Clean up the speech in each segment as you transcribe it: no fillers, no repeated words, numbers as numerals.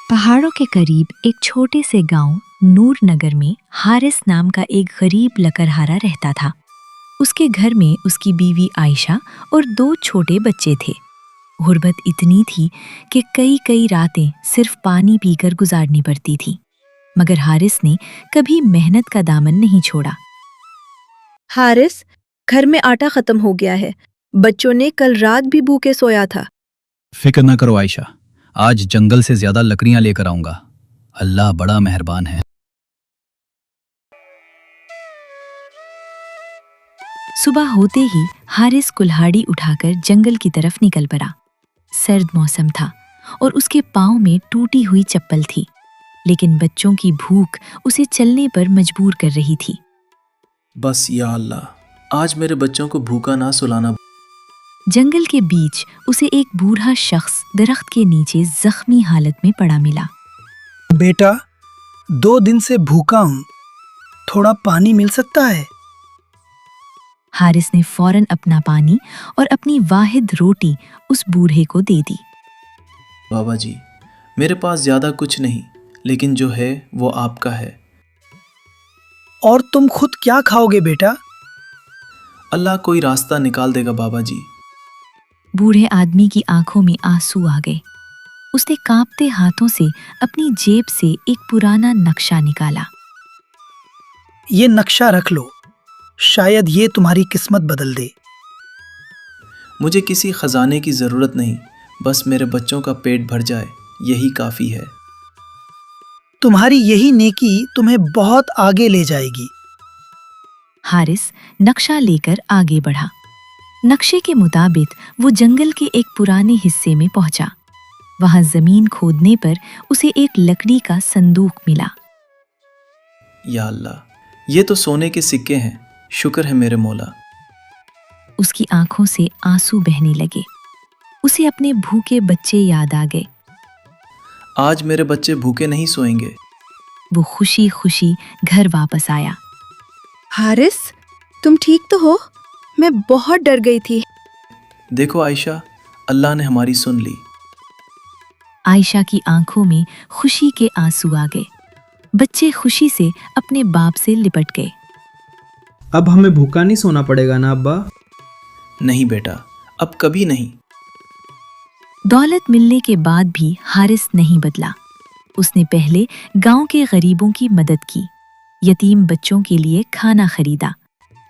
पहाड़ों के करीब एक छोटे से गांव नूर नगर में हारिस नाम का एक गरीब लकड़हारा रहता था। उसके घर में उसकी बीवी आयशा और 2 छोटे बच्चे थे। गुर्बत इतनी थी कि कई कई रातें सिर्फ पानी पीकर गुजारनी पड़ती थी, मगर हारिस ने कभी मेहनत का दामन नहीं छोड़ा। हारिस, घर में आटा खत्म हो गया है। बच्चों ने कल रात भी भूखे सोया था। फिक्र न करो आयशा, आज जंगल से ज्यादा लकड़ियां लेकर आऊंगा। अल्लाह बड़ा मेहरबान है। सुबह होते ही हारिस कुल्हाड़ी उठाकर जंगल की तरफ निकल पड़ा। सर्द मौसम था और उसके पाँव में टूटी हुई चप्पल थी, लेकिन बच्चों की भूख उसे चलने पर मजबूर कर रही थी। बस या अल्लाह, आज मेरे बच्चों को भूखा ना सुलाना। जंगल के बीच उसे एक बूढ़ा शख्स दरख्त के नीचे जख्मी हालत में पड़ा मिला। बेटा, 2 दिन से भूखा हूँ, थोड़ा पानी मिल सकता है? हारिस ने फौरन अपना पानी और अपनी वाहिद रोटी उस बूढ़े को दे दी। बाबा जी, मेरे पास ज़्यादा कुछ नहीं, लेकिन जो है वो आपका है। और तुम खुद क्या खाओगे बेटा? अल्लाह कोई रास्ता निकाल देगा बाबा जी। बूढ़े आदमी की आंखों में आंसू आ गए। उसने कांपते हाथों से अपनी जेब से एक पुराना नक्शा निकाला। ये नक्शा रख लो, शायद ये तुम्हारी किस्मत बदल दे। मुझे किसी खजाने की ज़रूरत नहीं, बस मेरे बच्चों का पेट भर जाए, यही काफ़ी है। तुम्हारी यही नेकी तुम्हें बहुत आगे ले जाएगी। हारिस नक्शा लेकर आगे बढ़ा। नक्शे के मुताबिक वो जंगल के एक पुराने हिस्से में पहुंचा। वहां जमीन खोदने पर उसे एक लकड़ी का संदूक मिला। या अल्लाह, ये तो सोने के सिक्के हैं, शुक्र है मेरे मौला। उसकी आंखों से आंसू बहने लगे। उसे अपने भूखे बच्चे याद आ गए। आज मेरे बच्चे भूखे नहीं सोएंगे। वो खुशी खुशी घर वापस आया। हारिस, तुम ठीक तो हो? मैं बहुत डर गई थी। देखो आयशा, अल्लाह ने हमारी सुन ली। आयशा की आंखों में खुशी के आंसू आ गए। बच्चे खुशी से अपने बाप से लिपट गए। अब हमें भूखा नहीं सोना पड़ेगा ना अब्बा? नहीं बेटा, अब कभी नहीं। दौलत मिलने के बाद भी हारिस नहीं बदला। उसने पहले गांव के गरीबों की मदद की, यतीम बच्चों के लिए खाना खरीदा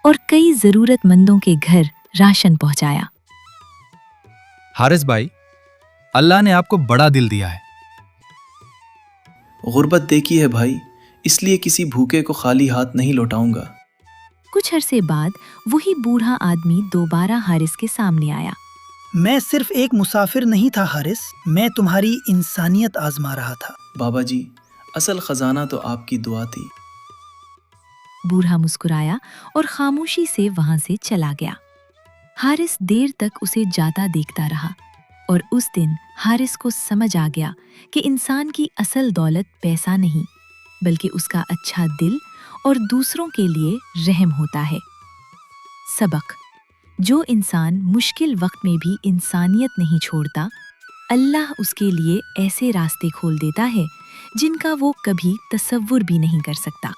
और कई जरूरतमंदों के घर राशन पहुंचाया। हारिस भाई, अल्लाह ने आपको बड़ा दिल दिया है। गुर्बत देखी है भाई, इसलिए किसी भूखे को खाली हाथ नहीं लौटाऊंगा। कुछ अरसे बाद वही बूढ़ा आदमी दोबारा हारिस के सामने आया। मैं सिर्फ एक मुसाफिर नहीं था हारिस, मैं तुम्हारी इंसानियत आजमा रहा था। बाबा जी, असल खजाना तो आपकी दुआ थी। बूढ़ा मुस्कुराया और खामोशी से वहां से चला गया। हारिस देर तक उसे जाता देखता रहा और उस दिन हारिस को समझ आ गया कि इंसान की असल दौलत पैसा नहीं, बल्कि उसका अच्छा दिल और दूसरों के लिए रहम होता है। सबक: जो इंसान मुश्किल वक्त में भी इंसानियत नहीं छोड़ता, अल्लाह उसके लिए ऐसे रास्ते खोल देता है जिनका वो कभी तसव्वुर भी नहीं कर सकता।